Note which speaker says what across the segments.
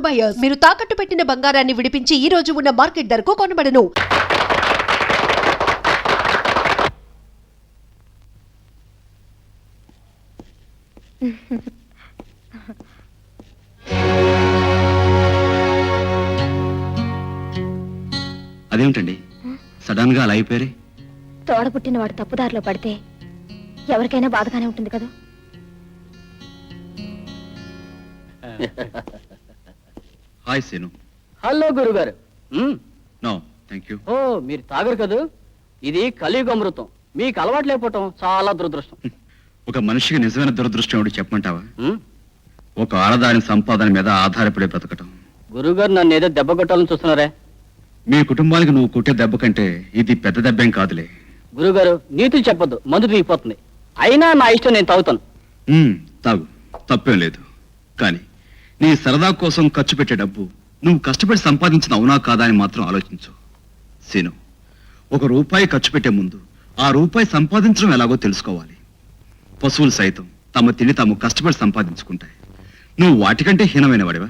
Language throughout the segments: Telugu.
Speaker 1: బయర్స్. మీరు తాకట్టు పెట్టిన బంగారాన్ని విడిపించి ఈ రోజు ఉన్న మార్కెట్ ధరకు కొనబడను.
Speaker 2: అదేమిటండి సడన్ గా అలా అయిపోయారే?
Speaker 3: తోడ పుట్టిన వాడు తప్పుదారిలో పడితే ఎవరికైనా బాధగానే ఉంటుంది కదా.
Speaker 2: హాయ్ సీను.
Speaker 4: హలో గురుగారు.
Speaker 2: No thank you.
Speaker 4: ఓ మీరు తాగరు కదూ. ఇది కలియుగ అమృతం. మీకు అలవాటు లేకపోవటం చాలా దురదృష్టం.
Speaker 2: ఒక మనిషికి నిజమైన దురదృష్టం ఏమిటి చెప్పమంటావా? ఒక ఆడదాని సంపాదన మీద ఆధారపడి బ్రతకటం.
Speaker 4: గురుగారు నన్ను ఏదో దెబ్బ కొట్టాలని చూస్తున్నారే?
Speaker 2: మీ కుటుంబానికి నువ్వు కొట్టే దెబ్బ కంటే ఇది పెద్ద దెబ్బేం కాదులే.
Speaker 4: గురుగారు నీతులు చెప్పొద్దు, మందు తీగిపోతుంది. అయినా నా ఇష్టం, నేను తాగుతాను.
Speaker 2: తాగు, తప్పేం లేదు. కానీ నీ సరదా కోసం ఖర్చు పెట్టే డబ్బు నువ్వు కష్టపడి సంపాదించిన అవునా కాదా అని మాత్రం ఆలోచించు సీను. ₹1 ఖర్చు పెట్టే ముందు ఆ రూపాయి సంపాదించడం ఎలాగో తెలుసుకోవాలి. పశువులు సైతం తమ తిని తాము కష్టపడి సంపాదించుకుంటాయి. నువ్వు వాటికంటే హీనమైన వాడివా?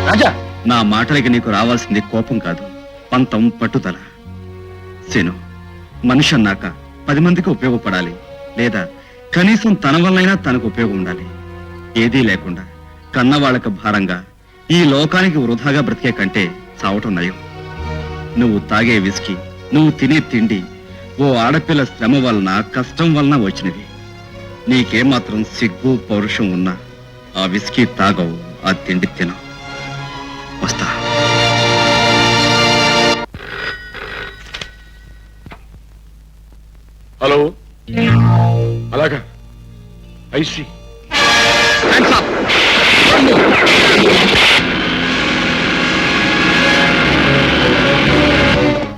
Speaker 4: రాజా,
Speaker 2: నా మాటలకి నీకు రావాల్సింది కోపం కాదు, పంతం, పట్టుదల. సీను, మనిషి అన్నాక 10 మందికి ఉపయోగపడాలి, లేదా కనీసం తన వల్లైనా తనకు ఉపయోగం ఉండాలి. ఏదీ లేకుండా కన్నవాళ్లకు భారంగా ఈ లోకానికి వృధాగా బ్రతికే కంటే చావటం నయం. నువ్వు తాగే విస్కీ, నువ్వు తినే తిండి ఓ ఆడపిల్ల శ్రమ వలన, కష్టం వలన వచ్చినవి. నీకేమాత్రం సిగ్గు పౌరుషం ఉన్నా ఆ విస్కీ తాగవు, ఆ తిండి తినవు. వస్తా.
Speaker 5: హలో, అలాగా? I see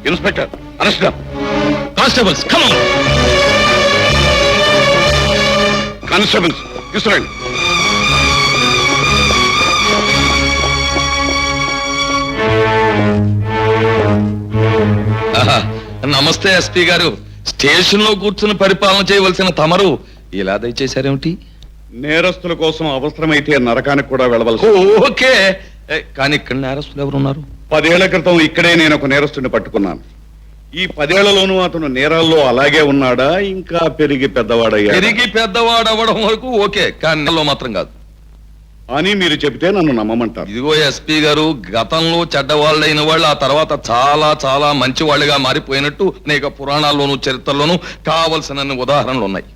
Speaker 5: inspector, arrest.
Speaker 2: Constables come on.
Speaker 5: Constables తీసుకురండి.
Speaker 6: నమస్తే ఎస్పీ గారు. స్టేషన్ లో కూర్చుని పరిపాలన చేయవలసిన తమరు ఇలా దయచేశారేమిటి?
Speaker 5: నేరస్తుల కోసం అవసరమైతే నరకానికి కూడా వెళ్ళవలసి.
Speaker 6: ఓకే, కానీ ఇక్కడ నేరస్తులు ఎవరున్నారు?
Speaker 5: 10 ఏళ్ల క్రితం ఇక్కడే నేను ఒక నేరస్తుని పట్టుకున్నాను. ఈ 10 ఏళ్లలోనూ అతను నేరాల్లో అలాగే ఉన్నాడా, ఇంకా పెరిగి పెద్దవాడయ్యా?
Speaker 6: పెరిగి పెద్దవాడవడం వరకు ఓకే, కానీ నెలలో మాత్రం కాదు
Speaker 5: అని మీరు చెబితే నన్ను నమ్మమంటారు.
Speaker 6: ఇదిగో ఎస్పీ గారు, గతంలో చెడ్డవాళ్ళైన వాళ్ళు ఆ తర్వాత చాలా చాలా మంచి వాళ్ళుగా మారిపోయినట్టు అనేక పురాణాల్లోనూ చరిత్రలోనూ కావలసిన ఉదాహరణలు ఉన్నాయి.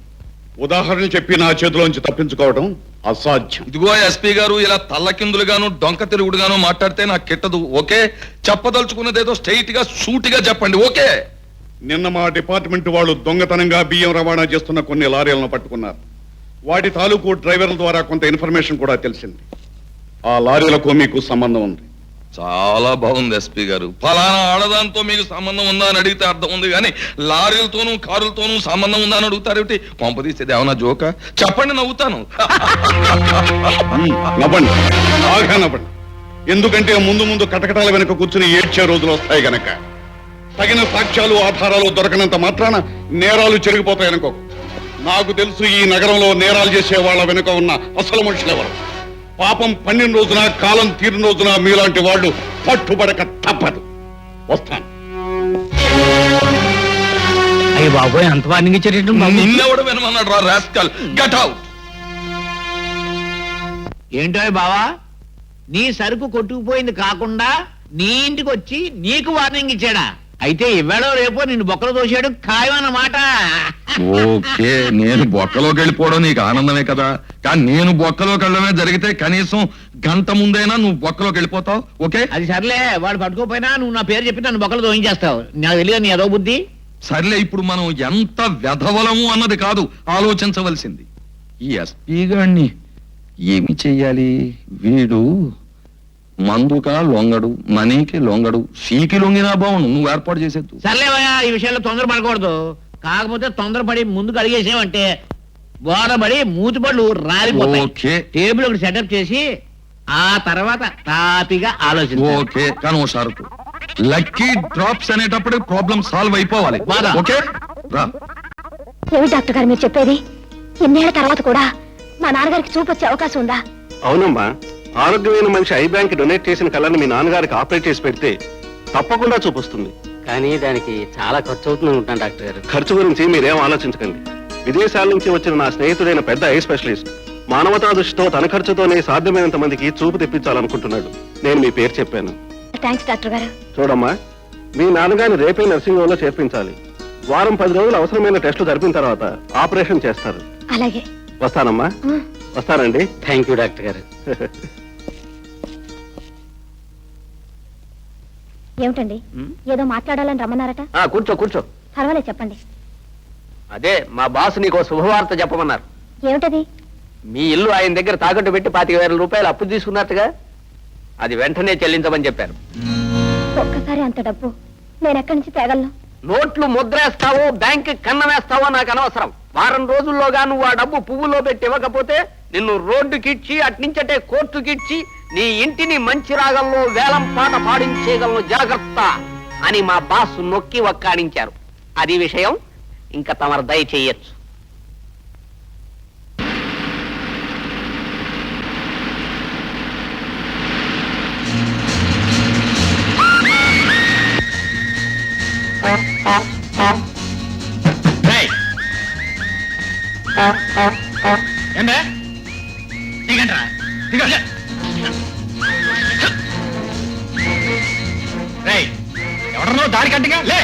Speaker 5: ఉదాహరణ చెప్పి నా చేతిలోంచి తప్పించుకోవడం అసాధ్యం.
Speaker 6: ఇదిగో ఎస్పీ గారు, ఇలా తల్లకిందులుగాను డొంక తిరుగుడుగాను మాట్లాడితే నాకు కిట్టదు. ఓకే, చెప్పదలుచుకున్నదేదో స్ట్రైట్ గా సూటిగా చెప్పండి. ఓకే.
Speaker 5: నిన్న మా డిపార్ట్మెంట్ వాళ్ళు దొంగతనంగా బియ్యం రవాణా చేస్తున్న కొన్ని లారీలను పట్టుకున్నారు. వాటి తాలూకు డ్రైవర్ల ద్వారా కొంత ఇన్ఫర్మేషన్ కూడా తెలిసింది. ఆ లారీలకు మీకు సంబంధం ఉంది.
Speaker 6: చాలా బాగుంది ఎస్పీ గారు. ఫలానా ఆడదాంతో మీకు సంబంధం ఉందా అని అడిగితే అర్థం ఉంది, కానీ లారీలతోనూ కారులతోనూ సంబంధం ఉందా అని అడుగుతారేమిటి? పంపదీసేది ఏమన్నా జోక? చెప్పండి, నవ్వుతాను.
Speaker 5: నవ్వండి, బాగా నవ్వండి. ఎందుకంటే ముందు ముందు కటకటాల వెనుక కూర్చుని ఏడ్చే రోజులు వస్తాయి గనక. తగిన సాక్ష్యాలు ఆధారాలు దొరకనంత మాత్రాన నేరాలు చెరిగిపోతాయనుకో. నాకు తెలుసు ఈ నగరంలో నేరాలు చేసే వాళ్ళ వెనుక ఉన్న అసలు మనుషులెవరు. పాపం 12 రోజున, కాలం తీరిన రోజున మీలాంటి వాళ్ళు పట్టుబడక తప్పదు. వస్తాను.
Speaker 4: అయ్యి బాబోయ్, అంత వార్నింగ్ ఇచ్చేటట్టు.
Speaker 6: నిన్నెవడు వినమన్నాడు రా రాస్కల్? Get out.
Speaker 7: ఏంటో బావా, నీ సరుకు కొట్టుకుపోయింది కాకుండా నీ ఇంటికి వచ్చి నీకు వార్నింగ్ ఇచ్చాడా? అయితే ఇవాళ రేపో నిన్ను బొక్కలు దోశాడు ఖాయమన్నమాట.
Speaker 6: ఓకే, నేను బొక్కలోకి వెళ్ళిపోవడం నీకు ఆనందమే కదా, కానీ నేను బొక్కలోకి వెళ్ళడమే జరిగితే కనీసం గంట ముందైనా నువ్వు బొక్కలోకి వెళ్ళిపోతావు. ఓకే,
Speaker 7: అది సర్లే, వాడు పట్టుకోపోయినా నువ్వు నా పేరు చెప్పి నన్ను బొక్కలు దోయించేస్తావు. నాకు తెలియదు నీ అదో బుద్ధి.
Speaker 6: సర్లే, ఇప్పుడు మనం ఎంత వెధవలము అన్నది కాదు ఆలోచించవలసింది. ఈ ఎస్పీ గారిని ఏమి చెయ్యాలి? వీడు మందుకా లొంగడు, మనీకి లొంగడు, సీకి లొంగినా బావును. నువ్వు ఏర్పాటు చేసేద్దు.
Speaker 7: సర్లేవయ్యా, ఈ విషయంలో తొందరపడకూడదు. కాకపోతే తొందరపడి ముందుకు అడిగేసావంటే గోడబడి మూతిపళ్ళు రాలిపోతాయి.
Speaker 6: ఓకే,
Speaker 7: టేబుల్ ఒకటి సెటప్ చేసి ఆ తర్వాత తాపిగా ఆలోచించు.
Speaker 6: ఓకే, కానీ ఓ షరతు. లక్కీ డ్రాప్స్ అనేటప్పుడు ప్రాబ్లం సాల్వ్ అయిపోవాలి. ఓకే రా.
Speaker 3: ఏమి డాక్టర్ గారు మీరు చెప్పేది? 2 ఏళ్ల తర్వాత కూడా మా నాన్నగారికి చూపు వచ్చే అవకాశం ఉందా?
Speaker 5: అవునమ్మా,
Speaker 8: ఆరోగ్యమైన మనిషి ఐ బ్యాంక్ డొనేట్ చేసిన కళ్ళని మీ నాన్నగారికి ఆపరేట్ చేసి పెడితే తప్పకుండా చూపిస్తుంది.
Speaker 4: కానీ దానికి చాలా ఖర్చు అవుతుంది ఉంటాను డాక్టర్ గారు.
Speaker 8: ఖర్చు గురించి మీరేం ఆలోచించకండి. విదేశాల నుంచి వచ్చిన నా స్నేహితుడైన పెద్ద ఐ స్పెషలిస్ట్ మానవతా దృష్టితో తన ఖర్చుతోనే సాధ్యమైనంత మందికి చూపు తెప్పించాలనుకుంటున్నాడు. నేను మీ పేరు చెప్పాను.
Speaker 3: థ్యాంక్స్ డాక్టర్ గారు.
Speaker 8: చూడమ్మా, మీ నాన్నగారిని రేపే నర్సింగ్ హోమ్ లో చేర్పించాలి. వారం 10 రోజులు అవసరమైన టెస్టులు జరిపిన తర్వాత ఆపరేషన్ చేస్తారు.
Speaker 3: అలాగే.
Speaker 8: వస్తానమ్మా. వస్తానండి.
Speaker 4: థ్యాంక్ యూ డాక్టర్ గారు.
Speaker 3: ఏమిటండి, ఏదో మాట్లాడాలని రమ్మన్నారట?
Speaker 4: కూర్చో కూర్చో.
Speaker 3: పర్వాలేదు, చెప్పండి.
Speaker 4: అదే మా బాస్ నీకు శుభవార్త చెప్పమన్నారు.
Speaker 3: ఏమిటది?
Speaker 4: మీ ఇల్లు ఆయన దగ్గర తాకట్టు పెట్టి 25,000 రూపాయలు అప్పు తీసుకున్నట్టుగా అది వెంటనే చెల్లించమని చెప్పారు.
Speaker 3: ఒక్కసారి అంత డబ్బు నేను ఎక్కడి నుంచి తేగలను?
Speaker 4: నోట్లు ముద్రేస్తావో బ్యాంక్ కన్నం వేస్తావో నాకు అనవసరం. వారం రోజుల్లోగా నువ్వు ఆ డబ్బు పువ్వులో పెట్టి ఇవ్వకపోతే నిన్ను రోడ్డుకిచ్చి అట్నుంచటే కోర్టుకిచ్చి నీ ఇంటిని మంచి రాగంలో వేలం పాట పాడించేయగలను, జాగ్రత్త అని మా బాస్ నొక్కి వక్కాణించారు. అది విషయం. ఇంకా తమరు దయచేయచ్చు.
Speaker 7: ఎవడనో దారి కట్టిగా లే.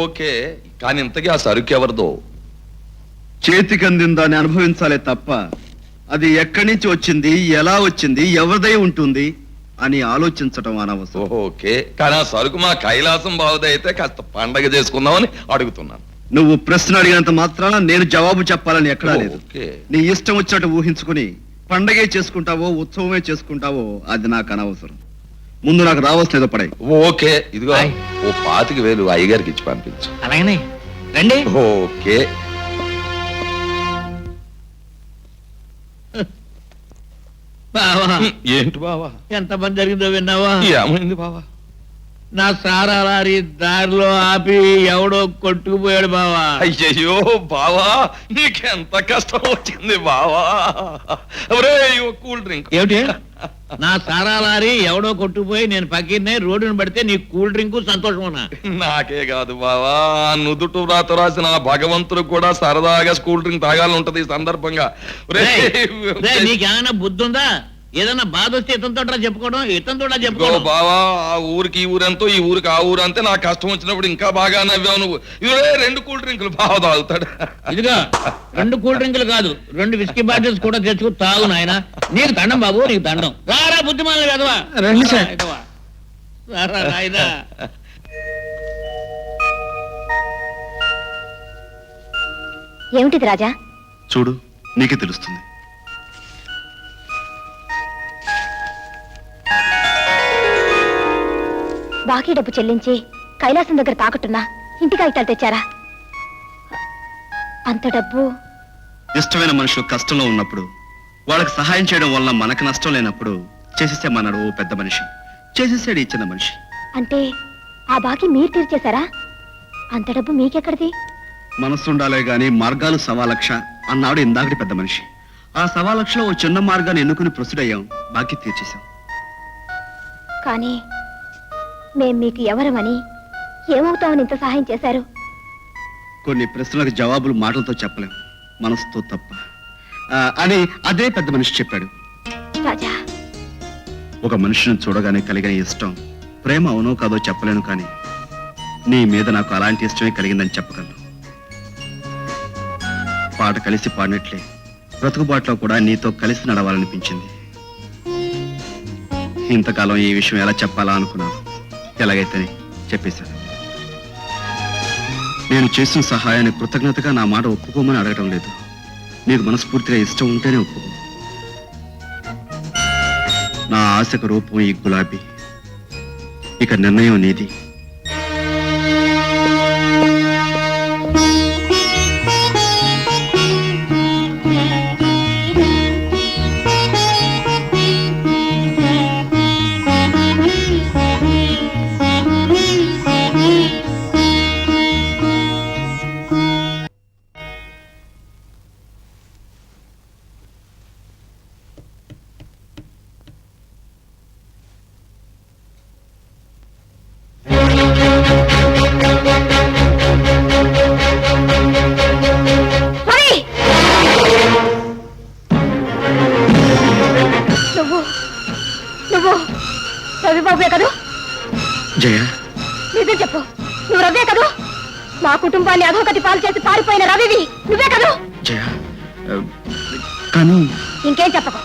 Speaker 6: ఓకే, కానీ ఇంతకీ ఆ సరుకు ఎవరిదో?
Speaker 2: చేతికి అందిందాన్ని అనుభవించాలే తప్ప అది ఎక్కడి నుంచి వచ్చింది, ఎలా వచ్చింది, ఎవరిదై ఉంటుంది అని ఆలోచించటం అనవసరం.
Speaker 6: ఓకే, కానీ ఆ సరుకు మా కైలాసం బావుదైతే కాస్త పండగ చేసుకుందామని అడుగుతున్నాను.
Speaker 2: నువ్వు ప్రశ్న అడిగినంత మాత్రాన నేను జవాబు చెప్పాలని ఎక్కడా లేదు.
Speaker 6: ఓకే.
Speaker 2: నీ ఇష్టం వచ్చినట్టు ఊహించుకుని పండగే చేసుకుంటావో ఉత్సవమే చేసుకుంటావో అది నాకు అనవసరం. ముందు నాకు రావాల్సిన పడాయి.
Speaker 6: ఓకే, ఇదిగో ఓ 25,000 అయ్యగారికి ఇచ్చి పంపించు.
Speaker 7: అలాగనే రండి.
Speaker 6: ఓకే.
Speaker 7: బావా,
Speaker 6: ఏంటి బావా?
Speaker 7: ఎంత పని జరిగిందో విన్నావా?
Speaker 6: ఏమైంది బావా?
Speaker 7: నా సారా లారీ దారిలో ఆపి ఎవడో కొట్టుకుపోయాడు బావా.
Speaker 6: అయ్యయ్యో బావా, నీకెంత కష్టం వచ్చింది బావా. Cool drink.
Speaker 7: ఏమిటి? నా సారా లారీ ఎవడో కొట్టుకుపోయి నేను పక్కనే రోడ్డును పడితే నీ కూల్ డ్రింక్ సంతోషమన్నా?
Speaker 6: నాకే కాదు బావా, నుదుటు రాత రాసిన భగవంతుడు కూడా సరదాగా కూల్ డ్రింక్ తాగాలని ఉంటది ఈ సందర్భంగా.
Speaker 7: నీకేమైనా బుద్ధి ఉందా? ఏదన్నా బాధ వస్తే ఇతనితో చెప్పుకోవడం ఇతనితో
Speaker 6: గో
Speaker 7: చెప్పుకోవడం.
Speaker 6: బావా, ఆ ఊరికి ఈ ఊరంతో ఈ ఊరికి ఆ ఊరు అంతే. నాకు కష్టం వచ్చినప్పుడు ఇంకా బాగా నవ్వావు నువ్వు. ఇవే 2 కూల్ డ్రింకులు బావ తాగుతాడు.
Speaker 7: ఇదిగా 2 కూల్ డ్రింకులు కాదు, 2 విస్కీ బాటిల్స్ కూడా తెచ్చుకు తాగు నాయన. నీకు దండం బాబు, నీకు దండం. రారా బుద్ధిమాల కదవా,
Speaker 2: రండి సార్.
Speaker 7: రారా నాయనా.
Speaker 3: ఏమిటిది రాజా?
Speaker 2: చూడు, నీకే తెలుస్తుంది.
Speaker 3: బాకీ డబ్బు చెల్లించి కైలాసం దగ్గర తాకట్టున్నా ఇంటి కాగితాలు తెచ్చారా? అంత డబ్బు
Speaker 2: ఇష్టమైన మనుషులు కష్టంలో ఉన్నప్పుడు వాళ్ళకి సహాయం చేయడం వల్ల మనకు నష్టం లేనప్పుడు చేసేసేమన్నాడు ఓ పెద్ద మనిషి. చేసేసాడు ఈ చిన్న మనిషి.
Speaker 3: అంటే ఆ బాకీ మీరు తీర్చేశారా? అంత డబ్బు మీకెక్కడిది?
Speaker 2: మనసుండాలే గాని మార్గాలు 1,00,000 అన్నాడు ఇందాకటి పెద్ద మనిషి. ఆ 1,00,000లో ఓ చిన్న మార్గాన్ని ఎన్నుకుని ప్రొసీడయ్యాం, బాకీ తీర్చేశాం.
Speaker 3: కానీ మేం మీకు ఎవరమని, ఏమవుతామని ఇంత సహాయం చేశారు?
Speaker 2: కొన్ని ప్రశ్నలకు జవాబులు మాటలతో చెప్పలేం, మనసుతో తప్ప అని అదే పెద్ద మనిషి చెప్పాడు.
Speaker 3: రాజా,
Speaker 2: ఒక మనిషిని చూడగానే కలిగిన ఇష్టం ప్రేమ అవునో కాదో చెప్పలేను, కానీ నీ మీద నాకు అలాంటి ఇష్టమే కలిగిందని చెప్పగలను. పాట కలిసి పాడినట్లే బ్రతుకుబాట్లో కూడా నీతో కలిసి నడవాలనిపించింది. ఇంతకాలం ఈ విషయం ఎలా చెప్పాలా అనుకున్నాను. ఎలాగైతే చెప్పేశాను. నేను చేసిన సహాయాన్ని కృతజ్ఞతగా నా మాట ఒప్పుకోమని అడగటం లేదు. నీకు మనస్ఫూర్తిగా ఇష్టం ఉంటేనే ఒప్పుకో. నా ఆశకు రూపం ఈ గులాబీ. ఇక నిర్ణయం నీది.
Speaker 3: నువ్వు రవిబాబువే కదూ?
Speaker 2: జయ,
Speaker 3: నిజం చెప్పు, నువ్వు రవే కదూ? మా కుటుంబాన్ని అధోగతి పాలు చేసి పారిపోయిన రవివి నువ్వే కదూ?
Speaker 2: జయ, కానీ
Speaker 3: ఇంకేం చెప్పకు.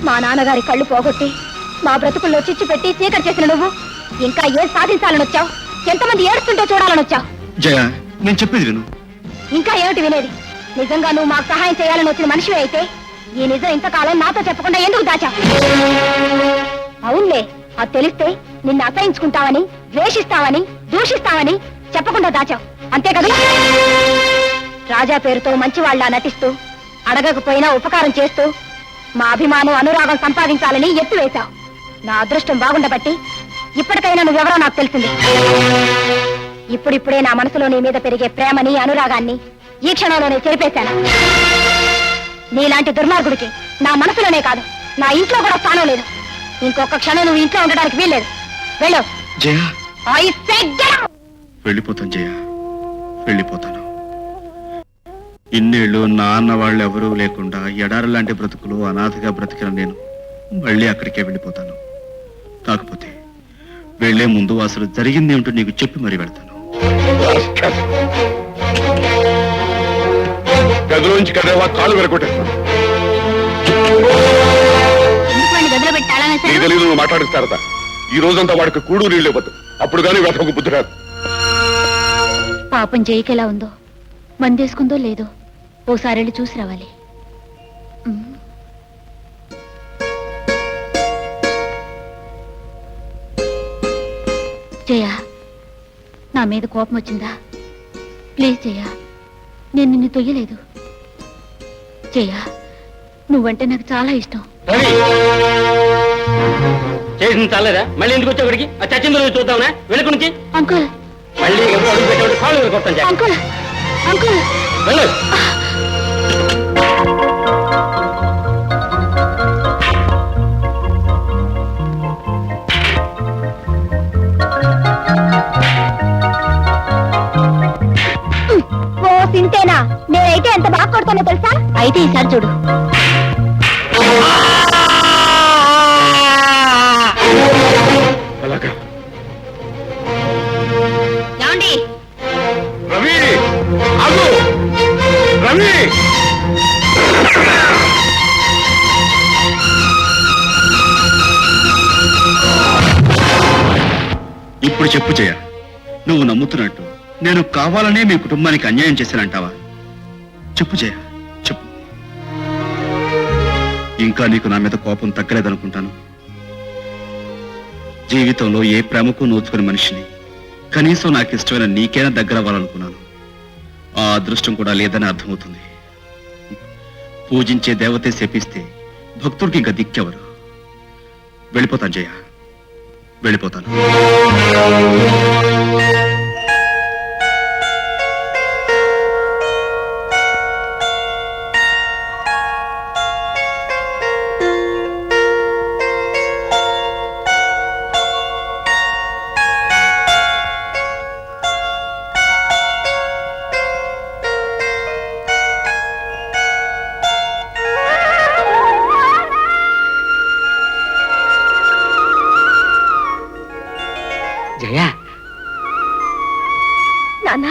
Speaker 3: మా నాన్నగారి కళ్ళు పోగొట్టి మా బ్రతుకుల్లో చిచ్చు పెట్టి చీకటి చేసిన నువ్వు ఇంకా ఏం సాధించాలని వచ్చావు? ఎంతమంది ఏడుస్తుంటే చూడాలని వచ్చావు?
Speaker 2: జయ, నేను చెప్పేది విను.
Speaker 3: ఇంకా ఏమిటి వినేది? నిజంగా నువ్వు మాకు సహాయం చేయాలని వచ్చిన మనిషివి అయితే ఈ నిజం ఇంతకాలం నాతో చెప్పకుండా ఎందుకు దాచావు? అవునులే, అది తెలిస్తే నిన్ను అసహించుకుంటావని, ద్వేషిస్తావని, దూషిస్తావని చెప్పకుండా దాచావు, అంతే కదా? రాజా పేరుతో మంచివాళ్లా నటిస్తూ, అడగకపోయినా ఉపకారం చేస్తూ మా అభిమానం, అనురాగం సంపాదించాలని ఎత్తు వేశావు. నా అదృష్టం బాగుండబట్టి ఇప్పటికైనా నువ్వెవరో నాకు తెలిసింది. ఇప్పుడిప్పుడే నా మనసులో నీ మీద పెరిగే ప్రేమని, అనురాగాన్ని ఈ క్షణంలోనే చెరిపేశాను. నీలాంటి దుర్మార్గుడికి నా మనసులోనే కాదు, నా ఇంట్లో కూడా స్థానం లేదు. ఇంకొక క్షణం నువ్వు ఇంట్లో ఉండడానికి వీల్లేదు. వెళ్ళు.
Speaker 2: జయ,
Speaker 3: I said get out!
Speaker 2: వెళ్ళిపోతాను జయ, వెళ్ళిపోతాను. ఇన్నేళ్ళు నాన్న వాళ్ళు ఎవరూ లేకుండా ఎడారి లాంటి బ్రతుకులు అనాథగా బ్రతికిన నేను మళ్ళీ అక్కడికే వెళ్ళిపోతాను. కాకపోతే వెళ్లే ముందు అసలు జరిగింది ఏమిటో నీకు చెప్పి మరీ వెళ్తాను.
Speaker 5: గదిలోంచి కదేవా కాళ్ళు వెరగొట్టేస్తాను.
Speaker 3: గదిలో పెట్టాలని
Speaker 5: నీ తెలీదు, నువ్వు మాట్లాడిస్తారట. ఈ రోజంతా వాడికి కూడు నీళ్ళు ఇవ్వద్దు, అప్పుడు కానీ వెతకు బుద్ధి రాదు.
Speaker 3: పాపం జైకి ఎలా ఉందో, మందేసుకుందో లేదో ఓసారి వెళ్ళి చూసి రావాలి. జయ, నా మీద కోపం వచ్చిందా? ప్లీజ్ జయ, నేను నిన్ను తొయ్యలేదు. జయ, నువ్వంటే నాకు చాలా ఇష్టం.
Speaker 4: చేసింది చాలేదా? మళ్ళీ ఎందుకు వచ్చావు ఇక్కడికి? ఆ చచ్చింది రోజు చూద్దామనే వెనుక నుంచి.
Speaker 3: అంకుల్,
Speaker 4: మళ్ళీ ఎవరు అడుగు పెట్టేవాడు కాళ్ళు కొడతాను.
Speaker 3: Uncle, uncle.
Speaker 4: వెళ్ళు.
Speaker 3: ఓ సింతేనా? నేనైతే ఎంత బాగా కొడతానో తెలుసా? అయితే ఈసారి చూడు.
Speaker 2: ఇప్పుడు చెప్పు జయ, నువ్వు నమ్ముతున్నట్టు నేను కావాలనే మీ కుటుంబానికి అన్యాయం చేశానంటావా? చెప్పు జయ, చెప్పు. ఇంకా నీకు నా మీద కోపం తగ్గలేదనుకుంటాను. జీవితంలో ఏ ప్రేమకు నోచుకుని మనిషిని కనీసం నాకు ఇష్టమైన నీకైనా దగ్గర అవ్వాలనుకున్నాను. ఆ అదృష్టం కూడా లేదని అర్థమవుతుంది. పూజించే దేవతే శపిస్తే భక్తుడికి ఇంకా దిక్కెవరు? వెళ్ళిపోతాను జయ, వెళ్ళిపోతాను.
Speaker 4: జయా,
Speaker 3: నాన్న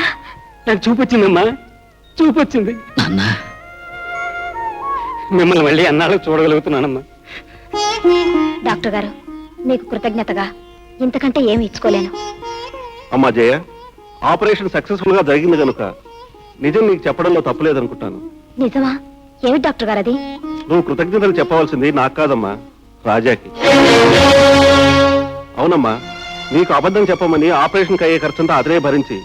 Speaker 4: నాకు చూపొచ్చిందమ్మా, చూపొచ్చింది.
Speaker 7: నాన్న
Speaker 4: మిమ్మల్ని మళ్ళీ అన్నాళ్ళు చూడగలుగుతున్నానమ్మా.
Speaker 3: డాక్టర్ గారు, మీకు కృతజ్ఞతగా ఇంతకంటే ఏమి ఇచ్చుకోలేను.
Speaker 8: అమ్మా జయ, ఆపరేషన్ సక్సెస్ఫుల్ గా జరిగింది కనుక నిజం నీకు చెప్పడంలో తప్పులేదనుకుంటాను.
Speaker 3: నిజమా? ఏమిటి డాక్టర్ గారు అది?
Speaker 8: నువ్వు కృతజ్ఞతలు చెప్పవలసింది నాకు కాదమ్మా, రాజాకి. అవునమ్మా, నీకు అబద్ధం చెప్పమని ఆపరేషన్కి అయ్యే ఖర్చంతా అతనే భరించి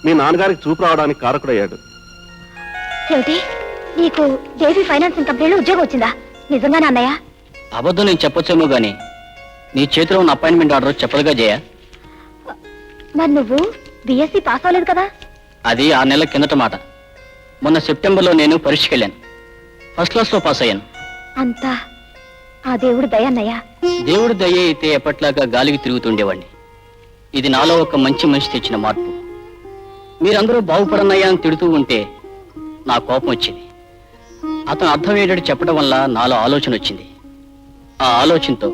Speaker 8: మీ నాన్నగారికి చూపు రావడానికి కారకుడయ్యాడు.
Speaker 3: ఏమిటి, నీకు దేవి ఫైనాన్సింగ్ కంపెనీలో ఉద్యోగం వచ్చిందా? నిజంగానే అన్నయ్య?
Speaker 9: అబద్ధం నేను చెప్పొచ్చేమో గాని నీ చేతిలో ఉన్న అపాయింట్మెంట్ ఆర్డర్ చెప్పదుగా జయ.
Speaker 3: మరి నువ్వు బిఎస్సీ పాస్ అవ్వలేదు కదా?
Speaker 9: అది 6 నెలల కిందట మాట. మొన్న సెప్టెంబర్లో నేను పరీక్షకి వెళ్ళాను. ఫస్ట్ క్లాస్ లో పాస్ అయ్యాను.
Speaker 3: అంతా ఆ దేవుడు దయ అన్నయ్య.
Speaker 9: దేవుడి దయ అయితే ఎప్పట్లాగా గాలికి తిరుగుతుండేవాడిని. ఇది నాలో ఒక మంచి మనిషి తెచ్చిన మార్పు. మీరందరూ బాగుపడనయ్యా అని తిడుతూ ఉంటే నా కోపం వచ్చింది. అతను అర్థమయ్యేటట్టు చెప్పడం వల్ల నాలో ఆలోచన వచ్చింది. ఆ ఆలోచనతో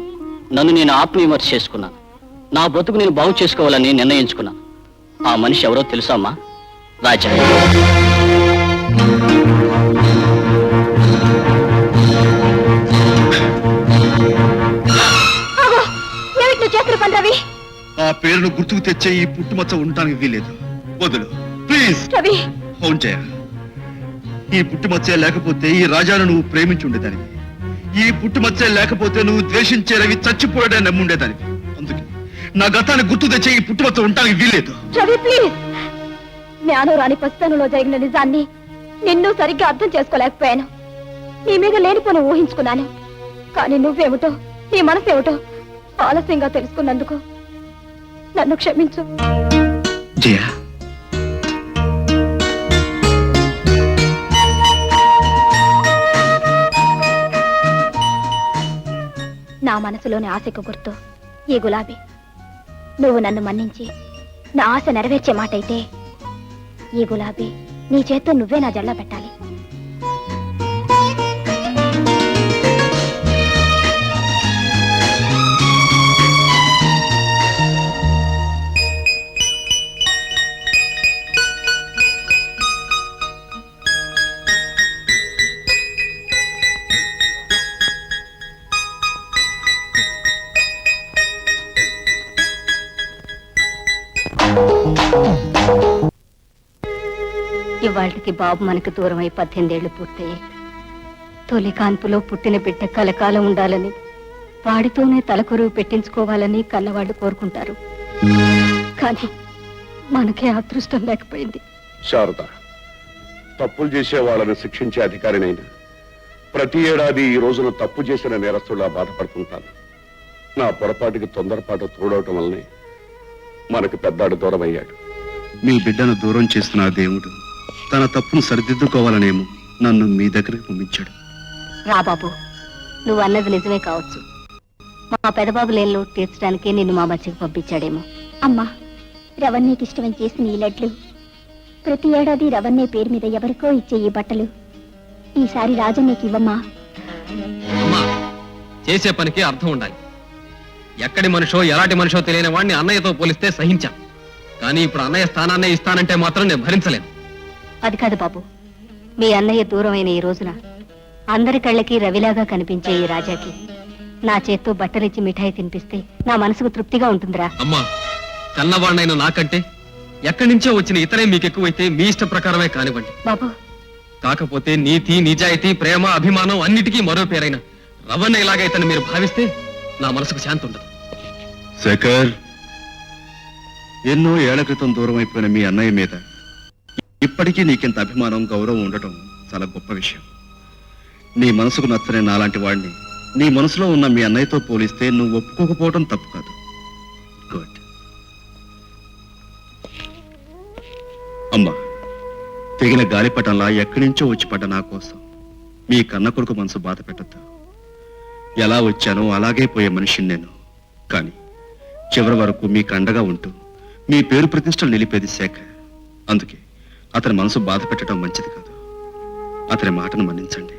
Speaker 9: నన్ను నేను ఆత్మవిమర్శ చేసుకున్నాను. నా బతుకు నేను బాగు చేసుకోవాలని నిర్ణయించుకున్నాను. ఆ మనిషి ఎవరో తెలుసా అమ్మా? రాజా.
Speaker 3: ఏమిటి నువ్వు చేస్తున్న పని రవి?
Speaker 2: ఆ పేరును గుర్తుకు తెచ్చే ఈ పుట్టుమచ్చ ఉండటానికి వీలేదు. వదులు ప్లీజ్.
Speaker 3: రవి,
Speaker 2: అవును జయ, ఈ పుట్టుమచ్చే లేకపోతే ఈ రాజాను నువ్వు ప్రేమించుండేదానివి. ఈ పుట్టుమచ్చే లేకపోతే నువ్వు ద్వేషించే రవి చచ్చిపోయాడని నమ్ముండేదానివి. అందుకే నా గతాన్ని గుర్తు తెచ్చే ఈ పుట్టుమచ్చ ఉండటానికి వీలేదు.
Speaker 3: రవి ప్లీజ్. జ్ఞానం రాని పసితనంలో జరిగిన నిజాన్ని నిన్ను సరిగ్గా అర్థం చేసుకోలేకపోయాను. నీ మీద లేనిపోను ఊహించుకున్నాను. కానీ నువ్వేమిటో, నీ మనసు ఏమిటో ఆలస్యంగా తెలుసుకున్నందుకు నన్ను క్షమించు.
Speaker 2: జయ,
Speaker 3: నా మనసులోని ఆశకు గుర్తు ఈ గులాబీ. నువ్వు నన్ను మన్నించి నా ఆశ నెరవేర్చే మాట అయితే ఈ గులాబీ నీ చేత్తో నువ్వే నా జడలో పెట్టాలి. ఇవాళకి బాబు మనకు దూరమై 18 ఏళ్లు పూర్తయ్యాయి. తొలి కాన్పులో పుట్టిన బిడ్డ కలకాలం ఉండాలని, వాడితోనే తలకొరువు పెట్టించుకోవాలని కన్నవాళ్ళు కోరుకుంటారు. కానీ మనకే అదృష్టం లేకపోయింది.
Speaker 5: శారద, తప్పులు చేసే వాళ్ళని శిక్షించే అధికారినైనా ప్రతి ఏడాది ఈ రోజున తప్పు చేసిన నేరస్తులా బాధపడుతుంటాను. నా పొరపాటుకి తొందరపాటు తోడవటం వల్లనే మనకు పెద్దాడు దూరం అయ్యాడు.
Speaker 2: మీ బిడ్డను దూరం చేస్తున్న ఆ దేవుడు తన తప్పును సరిదిద్దుకోవాలనేమో నన్ను మీ దగ్గరికి పంపించాడు.
Speaker 3: రా బాబు, నువ్వు అన్నది నిజమే కావచ్చు. మా పెదబాబు లేని లోటు తీర్చడానికి నిన్ను మా మధ్యకు పంపించాడేమో. అమ్మా, రవణ్యకి ఇష్టమని చేసిన ఈ లడ్లు, ప్రతి ఏడాది రవణ్య పేరు మీద ఎవరికో ఇచ్చే ఈ బట్టలు ఈసారి రాజన్నకి ఇవ్వమ్మా.
Speaker 10: అమ్మా, చేసే పనికి అర్థం ఉండాలి. ఎక్కడి మనిషో ఎలాంటి మనిషో తెలియని వాడిని అన్నయ్యతో పోలిస్తే సహించాం. కానీ ఇప్పుడు అన్నయ్య స్థానాన్నే ఇస్తానంటే మాత్రం నేను భరించలేను.
Speaker 3: అది కాదు బాబు, మీ అన్నయ్య దూరమైన ఈ రోజున అందరి కళ్ళకి రవిలాగా కనిపించే ఈ రాజాకి నా చేత్తో బట్టలిచ్చి మిఠాయి తినిపిస్తే నా మనసుకు తృప్తిగా ఉంటుందిరా.
Speaker 10: అమ్మా, తెల్లవాడినైన నాకంటే ఎక్కడి నుంచో వచ్చిన ఇతరే మీకు ఎక్కువైతే మీ ఇష్ట ప్రకారమే కానివ్వండి.
Speaker 3: బాబు
Speaker 10: కాకపోతే నీతి, నిజాయితీ, ప్రేమ, అభిమానం అన్నిటికీ మరో పేరైన రవణ ఇలాగైతని మీరు భావిస్తే నా మనసుకు శాంతి ఉండదు.
Speaker 2: శేఖర్, ఎన్నో ఏళ్ల క్రితం దూరం అయిపోయిన మీ అన్నయ్య మీద ఇప్పటికీ నీకింత అభిమానం, గౌరవం ఉండటం చాలా గొప్ప విషయం. నీ మనసుకు నచ్చని నాలాంటి వాడిని నీ మనసులో ఉన్న మీ అన్నయ్యతో పోలిస్తే నువ్వు ఒప్పుకోకపోవటం తప్పు కాదు. గుడ్. అమ్మా, తెగిన గాలిపటంలా ఎక్కడి నుంచో వచ్చి పడ్డ నా కోసం మీ కన్న కొడుకు మనసు బాధ పెట్టద్దు. ఎలా వచ్చానో అలాగే పోయే మనిషిని నేను. కానీ చివరి వరకు మీకు అండగా ఉంటూ మీ పేరు ప్రతిష్టలు నిలిపేది శేఖర్. అందుకే అతని మనసు బాధ పెట్టడం మంచిది కాదు. అతని మాటను మన్నించండి.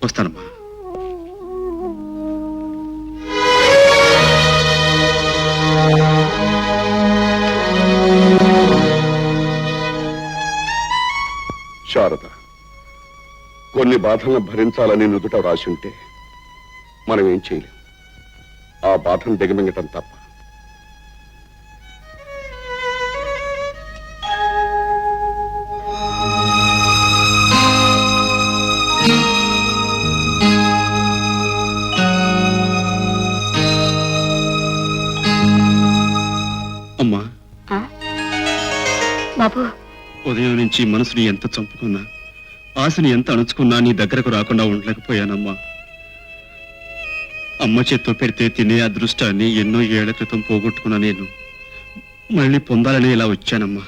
Speaker 2: వస్తానమ్మా.
Speaker 5: శారద, కొన్ని బాధలను భరించాలని నుదుట రాసి ఉంటే మనం ఏం చేయలేం. ఆ బాధను దిగమింగటం తప్ప.
Speaker 2: అమ్మా,
Speaker 3: బాబు
Speaker 2: ఉదయం నుంచి మనసుని ఎంత చంపుకున్నా, ఆశని ఎంత అణుచుకున్నా నీ దగ్గరకు రాకుండా ఉండలేకపోయానమ్మా. అమ్మ చేత్తో పెడితే తినే అదృష్టాన్ని ఎన్నో ఏళ్ల క్రితం పోగొట్టుకున్నా నేను మళ్ళీ పొందాలని ఇలా వచ్చానమ్మా.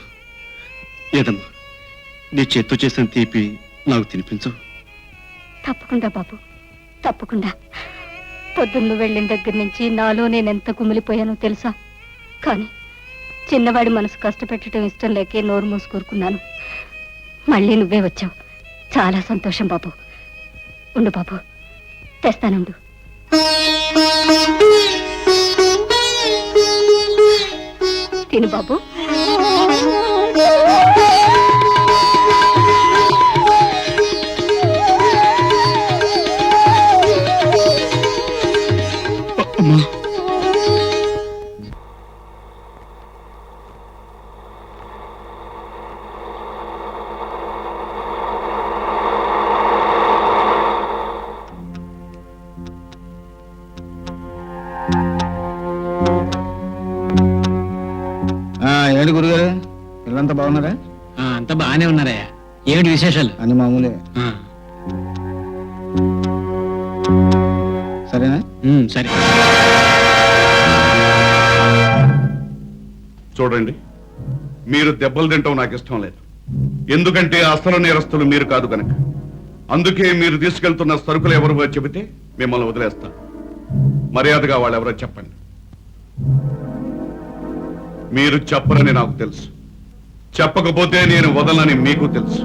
Speaker 2: ఏదమ్మా, నీ చేత్తో చేసిన తీపి నాకు తినిపించు.
Speaker 3: తప్పకుండా బాబు, తప్పకుండా. పొద్దున్న వెళ్ళిన దగ్గర నుంచి నాలో నేనెంత కుమిలిపోయానో తెలుసా? కానీ చిన్నవాడి మనసు కష్టపెట్టడం ఇష్టం లేకే నోరు మూసుకూరుకున్నాను. మళ్ళీ నువ్వే వచ్చావు. చాలా సంతోషం బాబు. ఉండు బాబు, తెస్తానుండు. తిను బాబు.
Speaker 11: ఏడు గురుగారు, పిల్లలంతా బాగున్నారా?
Speaker 7: అంతా బాగానే ఉన్నారయ్యా. ఏమిటి విశేషాలు?
Speaker 11: అన్ని మామూలే. సరేనా?
Speaker 7: సరే.
Speaker 5: చూడండి, మీరు దెబ్బలు తింటాం నాకు ఇష్టం లేదు. ఎందుకంటే అసలు నేరస్తులు మీరు కాదు కనుక. అందుకే మీరు తీసుకెళ్తున్న సరుకులు ఎవరు చెబితే మిమ్మల్ని వదిలేస్తాను. మర్యాదగా వాళ్ళెవరో చెప్పండి. మీరు చెప్పరని నాకు తెలుసు. చెప్పకపోతే నేను వదలని మీకు తెలుసు.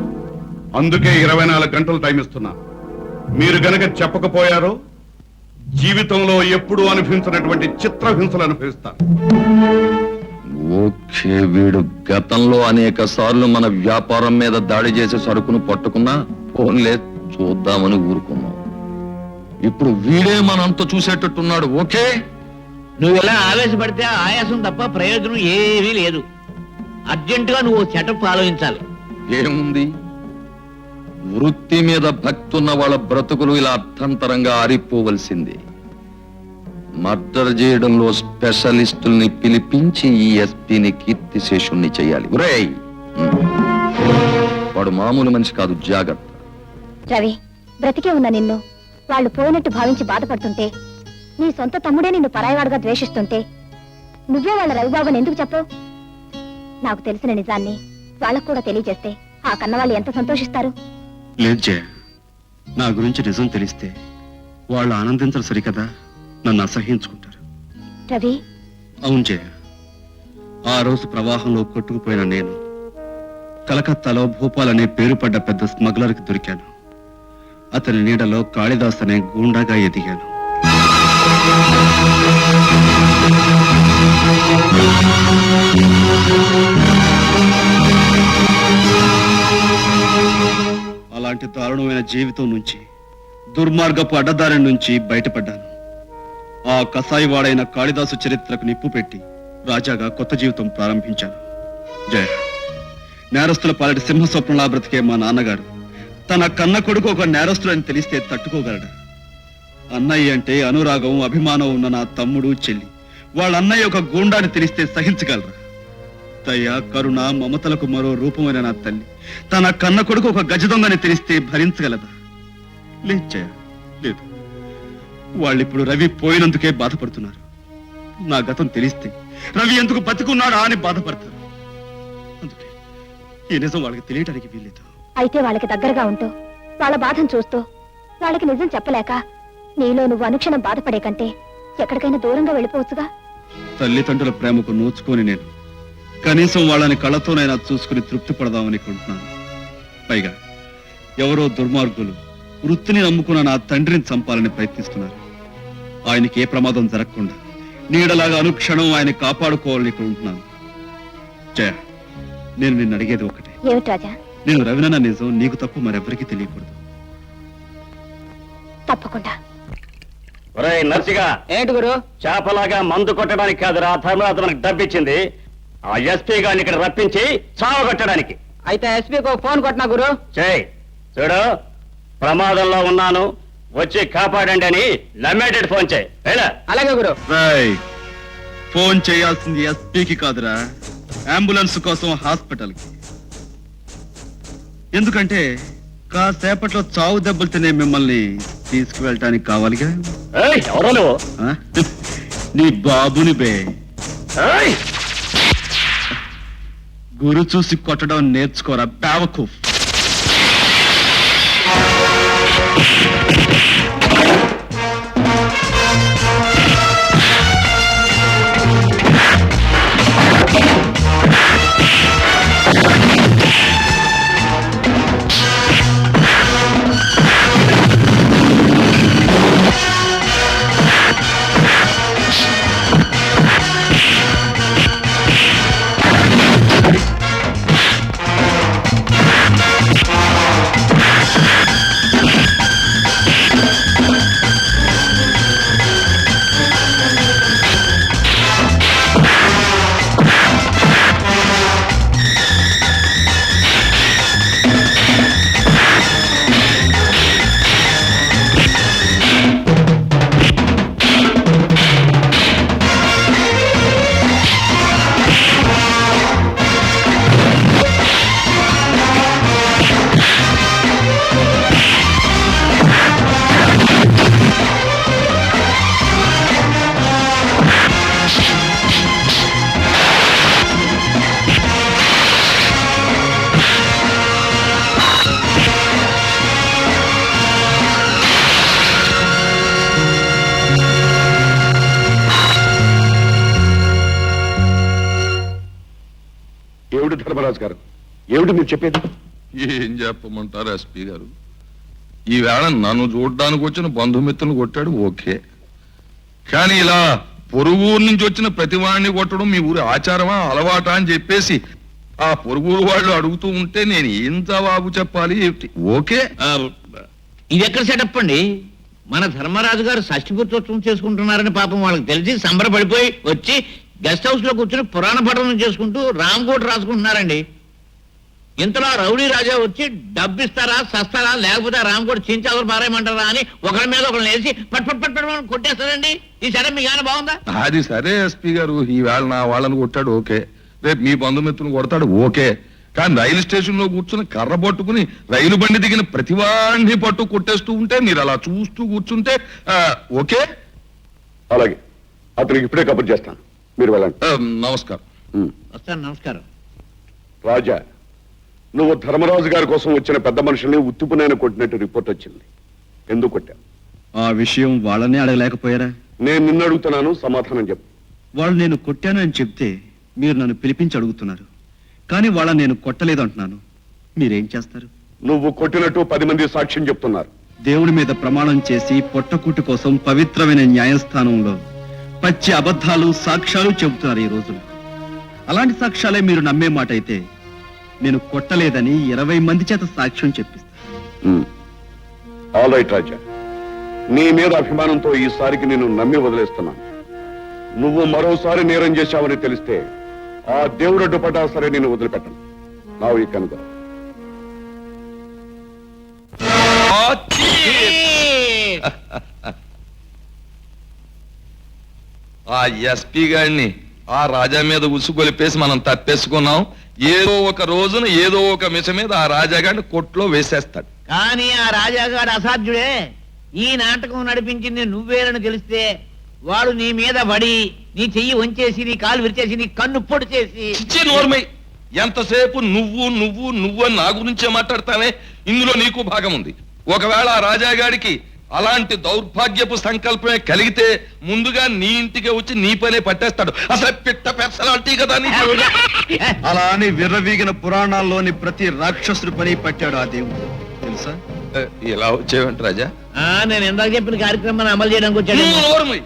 Speaker 5: అందుకే 24 గంటలు టైం ఇస్తున్నా. మీరు గనక చెప్పకపోయారో జీవితంలో ఎప్పుడూ అనుభవించినటువంటి చిత్రహింసలు అనుభవిస్తారు.
Speaker 6: ఓకే, వీడు గతంలో అనేక సార్లు మన వ్యాపారం మీద దాడి చేసే సరుకును పట్టుకున్నా ఫోన్లే చూద్దామని ఊరుకున్నాం. ఇప్పుడు వీడే మనంతా చూసేటట్టున్నాడు. ఓకే,
Speaker 7: నువ్వు ఎలా ఆవేశపడితే ఆయాసం తప్ప ప్రయోజనం ఏమీ లేదు. అర్జెంటుగా నువ్వు సెటప్ ఆలోచించాలి.
Speaker 6: ఏముంది, వృత్తి మీద భక్తి ఉన్న వాళ్ళ బ్రతుకులు ఇలా అర్థంతరంగా ఆరిపోవలసింది. మర్డర్ చేయడంలో స్పెషలిస్టుల్ని పిలిపించి ఈ ఎస్పీని కీర్తిశేషుణ్ణి చేయాలి. ఒరేయ్, వాడు మామూలు మనిషి కాదు, జాగ్రత్త.
Speaker 3: రవి, బ్రతికే ఉన్న నిన్ను వాళ్ళు పోయినట్టు భావించి బాధపడుతుంటే, నీ సొంత తమ్ముడే నిన్ను పరాయవాడుగా ద్వేషిస్తుంటే నువ్వే వాళ్ళ రవిబాబుని ఎందుకు చెప్పవు? నాకు తెలిసిన నిజాన్ని వాళ్ళకు కూడా తెలియజేస్తే ఆ కన్నవాళ్ళు ఎంత సంతోషిస్తారు.
Speaker 2: లేదు జయ, నా గురించి నిజం తెలిస్తే వాళ్ళు ఆనందించరు సరికదా, నన్ను అసహ్యించుకుంటారు.
Speaker 3: రవి,
Speaker 2: అవును జయ, ఆ రోజు ప్రవాహంలో కొట్టుకుపోయిన నేను కలకత్తాలో భూపాల్ అనే పేరు పడ్డ పెద్ద స్మగ్లర్కి దొరికాను. అతని నీడలో కాళిదాస్ అనే గూండాగా ఎదిగాను. అలాంటి దారుణమైన జీవితం నుంచి, దుర్మార్గపు అడ్డదారి నుంచి బయటపడ్డాను. ఆ కసాయివాడైన కాళిదాసు చరిత్రకు నిప్పు పెట్టి రాజాగా కొత్త జీవితం ప్రారంభించాను. జయ, నేరస్తుల పాలటి సింహస్వప్నంలా బ్రతికే మా నాన్నగారు తన కన్న కొడుకు ఒక నేరస్తుడని తెలిస్తే తట్టుకోగలడా? అన్నయ్య అంటే అనురాగం, అభిమానం ఉన్న నా తమ్ముడు, చెల్లి వాళ్ళ అన్నయ్య ఒక గూండాని తెలిస్తే సహించగలరా? దయ, కరుణ, మమతలకు మరో రూపమైన నా తల్లి తన కన్న కొడుకు ఒక గజ దొంగని తెలిస్తే భరించగలదా? లేదు జయ, లేదు. వాళ్ళిప్పుడు రవి పోయినందుకే బాధపడుతున్నారు. నా గతం తెలిస్తే రవి ఎందుకు బతికున్నాడా అని బాధపడతారు. అందుకే ఈ నిజం వాళ్ళకి తెలియటానికి వీల్లేదు.
Speaker 3: అయితే వాళ్ళకి దగ్గరగా ఉంటూ వాళ్ళ బాధను చూస్తూ వాళ్ళకి నిజం చెప్పలేక నీలో నువ్వు అనుక్షణం బాధపడే కంటే ఎక్కడికైనా దూరంగా వెళ్ళిపోవచ్చుగా.
Speaker 2: తల్లిదండ్రుల ప్రేమకు నోచుకొని నేను కనీసం వాళ్ళని కళ్ళతోనైనా చూసుకుని తృప్తి పడదామనుకుంటున్నాను. పైగా ఎవరో దుర్మార్గులు వృత్తిని నమ్ముకున్న నా తండ్రిని చంపాలని ప్రయత్నిస్తున్నారు. ఆయనకి ఏ ప్రమాదం జరగకుండా నీడలాగా అనుక్షణం ఆయన కాపాడుకోవాలనుకుంటున్నాను. జయ, నేను నిన్ను అడిగేది ఒకటే.
Speaker 3: ఏమిటి రాజా?
Speaker 2: నేను రవినన్న నిజం నీకు తప్ప మరెవరికి తెలియకూడదు.
Speaker 3: తప్పకుండా.
Speaker 4: నర్సిగా
Speaker 9: ఏంటి గురు?
Speaker 4: చేపలాగా మందు కొట్టడానికి కాదురా ధర్మరాజు మనకు డబ్బిచ్చింది. ఆ ఎస్పీ గారిని ఇక్కడ రప్పించి చావగొట్టడానికి.
Speaker 9: అయితే ఎస్పీకి ఫోన్ కొట్టినా గురు.
Speaker 4: చేయి. చూడు, ప్రమాదంలో ఉన్నాను, వచ్చి కాపాడండి అని నమ్మేటట్టు ఫోన్ చేయి.
Speaker 9: అలాగే గురు.
Speaker 2: ఫోన్ చేయాల్సింది ఎస్పీకి కాదురా, అంబులెన్స్ కోసం హాస్పిటల్కి. ఎందుకంటే కాసేపట్లో చావు దెబ్బలు తినే మిమ్మల్ని తీసుకువెళ్ళటానికి కావాలిగా.
Speaker 4: ఎవరో నువ్వు?
Speaker 2: నీ బాబుని బే. గురు చూసి కొట్టడం నేర్చుకోరా బేవకు.
Speaker 5: ఏమిటి ధర్మరాజు గారు, ఏమిటి మీరు చెప్పేది?
Speaker 6: ఏం చెప్పమంటారు ఎస్పీ గారు? ఈవేళ నన్ను చూడడానికి వచ్చిన బంధుమిత్రులు కొట్టాడు ఓకే, కానీ ఇలా పొరుగురు నుంచి వచ్చిన ప్రతి వాడిని కొట్టడం మీ ఊరి ఆచారమా, అలవాటా అని చెప్పేసి ఆ పొరుగురు వాళ్ళు అడుగుతూ ఉంటే నేను ఏం జవాబు చెప్పాలి? ఓకే,
Speaker 7: ఇది ఎక్కడ సెటప్ అండి? మన ధర్మరాజు గారు షష్ఠిపూర్తోత్సవం చేసుకుంటున్నారని పాపం వాళ్ళకి తెలిసి సంబరపడిపోయి వచ్చి గెస్ట్ హౌస్ లో కూర్చొని పురాణ పఠనం చేసుకుంటూ రామకోట రాసుకుంటున్నారండి. ఇంతలో రౌడీ రాజా వచ్చి డబ్బిస్తారా సస్తారా లేకపోతే రామకోట చించాలు పారేయమంటారా అని ఒకరి మీద ఒకరిని వేసి పట్ పట్ పట్ పట్ కొట్టేస్తారండి. ఈ సరే మీకు ఏమైనా బాగుందా?
Speaker 6: అది సరే ఎస్పీ గారు, ఈవేళ నా వాళ్ళని కొట్టాడు ఓకే, రేపు మీ బంధుమిత్రులు కొడతాడు ఓకే, కానీ రైలు స్టేషన్ లో కూర్చుని కర్ర పట్టుకుని రైలు బండి దిగిన ప్రతివాడిని పట్టు కొట్టేస్తూ ఉంటే మీరు అలా చూస్తూ కూర్చుంటే ఓకే.
Speaker 5: అలాగే, అతనికి ఇప్పుడే కబుర్ చేస్తాను, మీరు వెళ్ళండి.
Speaker 6: నమస్కారం.
Speaker 7: వస్తాను. నమస్కారం.
Speaker 5: రాజా, నువ్వు ధర్మరాజు గారి కోసం వచ్చిన పెద్ద మనుషుల్ని ఉత్తుపునైన కొట్టినట్టు రిపోర్ట్ వచ్చింది. ఎందుకు కొట్టా?
Speaker 2: ఆ విషయం వాళ్ళనే అడగలేకపోయారా?
Speaker 5: నేను నిన్ను అడుగుతున్నాను, సమాధానం చెప్పు.
Speaker 2: వాళ్ళు నేను కొట్టాను అని చెప్తే మీరు నన్ను పిలిపించి అడుగుతున్నారు, కానీ వాళ్ళని నేను కొట్టలేదు అంటున్నాను. మీరేం చేస్తారు?
Speaker 5: నువ్వు కొట్టినట్టు 10 మంది సాక్ష్యం చెప్తున్నారు.
Speaker 2: దేవుడి మీద ప్రమాణం చేసి పొట్టకూటి కోసం పవిత్రమైన న్యాయస్థానంలో పచ్చి అబద్ధాలు సాక్ష్యాలు చెబుతున్నారు ఈ రోజుల్లో. అలాంటి సాక్ష్యాలే మీరు నమ్మే మాట అయితే నేను కొట్టలేదని 20 మంది చేత సాక్ష్యం చెప్పిస్తాను.
Speaker 5: ఆల్ రైట్ రాజా, నీ మీద అభిమానంతో ఈసారికి నేను నమ్మి వదిలేస్తున్నాను. నువ్వు మరోసారి నేరం చేశావని తెలిస్తే ఆ దేవుడు అడ్డుపడ్డా సరే నేను వదిలిపెట్టను. నావు ఈ కనుక
Speaker 6: ఆ ఎస్పీ గారిని ఆ రాజా మీద ఉసుగొలిపేసి మనం తప్పేసుకున్నాం. ఏదో ఒక రోజున ఏదో ఒక మిష మీద ఆ రాజాగాడిని కొట్లో వేసేస్తాడు.
Speaker 7: కానీ ఆ రాజాగాడు అసాధ్యుడే. ఈ నాటకం నడిపించింది నువ్వేనని తెలిస్తే వాడు నీ మీద పడి నీ చెయ్యి వంచేసి నీ కాలు విరిచేసి నీ కన్ను పొడి చేసి
Speaker 6: చిచ్చి నోర్మై, ఎంతసేపు నువ్వు నువ్వు నువ్వు అని నా గురించే మాట్లాడతావే? ఇందులో నీకు భాగం ఉంది. ఒకవేళ ఆ రాజాగాడికి అలాంటి దౌర్భాగ్యపు సంకల్పమే కలిగితే ముందుగా నీ ఇంటికి వచ్చి నీ పనే పట్టేస్తాడు. అసలు పిట్ట పెర్సలాంటి కదా నీకు.
Speaker 2: అలా అని విర్రవీగిన పురాణాల్లోని ప్రతి రాక్షసుడి పని పట్టాడు ఆ దేవుడు, తెలుసా?
Speaker 6: ఇలా వచ్చేవంట రాజా?
Speaker 7: నేను ఇందాక చెప్పిన కార్యక్రమాన్ని అమలు చేయడానికి వచ్చాడు.
Speaker 6: నువ్వు నోర్మై,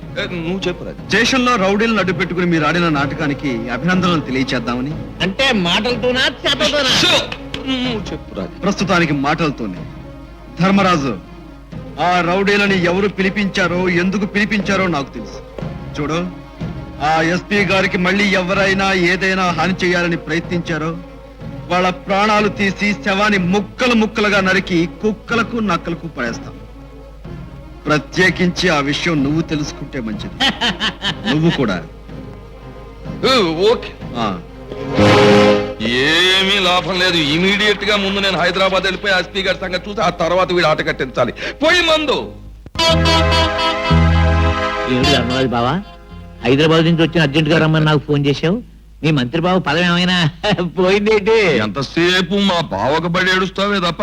Speaker 6: నువ్వు చెప్పు రాజా.
Speaker 2: స్టేషన్లో రౌడీలను అడ్డు పెట్టుకుని మీరు ఆడిన నాటకానికి అభినందనలు తెలియచేద్దామని.
Speaker 7: అంటే మాటలతోనా చేతలతోనా?
Speaker 6: నువ్వు చెప్పు రాజా.
Speaker 2: ప్రస్తుతానికి మాటలతోనే. ధర్మరాజు, ఆ రౌడీలని ఎవరు పిలిపించారో ఎందుకు పిలిపించారో నాకు తెలుసు. చూడు, ఆ ఎస్పీ గారికి మళ్ళీ ఎవరైనా ఏదైనా హాని చేయాలని ప్రయత్నించారో వాళ్ళ ప్రాణాలు తీసి శవాన్ని ముక్కలు ముక్కలుగా నరికి కుక్కలకు నక్కలకు పడేస్తాం. ప్రత్యేకించి ఆ విషయం నువ్వు తెలుసుకుంటే మంచిది. నువ్వు కూడా.
Speaker 6: ఓకే, ఏమీ లాభం లేదు. ఇమీడియట్ గా ముందు నేను హైదరాబాద్ వెళ్ళిపోయి ఎస్పీ గారి సంగతి చూసి ఆ తర్వాత వీడు ఆట కట్టించాలి. పోయి మందు.
Speaker 7: ఏమిటి ధర్మరాజు బావా, హైదరాబాద్ నుంచి వచ్చిన అర్జెంట్ గా రమ్మని నాకు ఫోన్ చేశావు? నీ మంత్రి బావ పదవి ఏమైనా పోయిందేంటి?
Speaker 6: ఎంతసేపు మా బావకు బడి ఏడుస్తావే తప్ప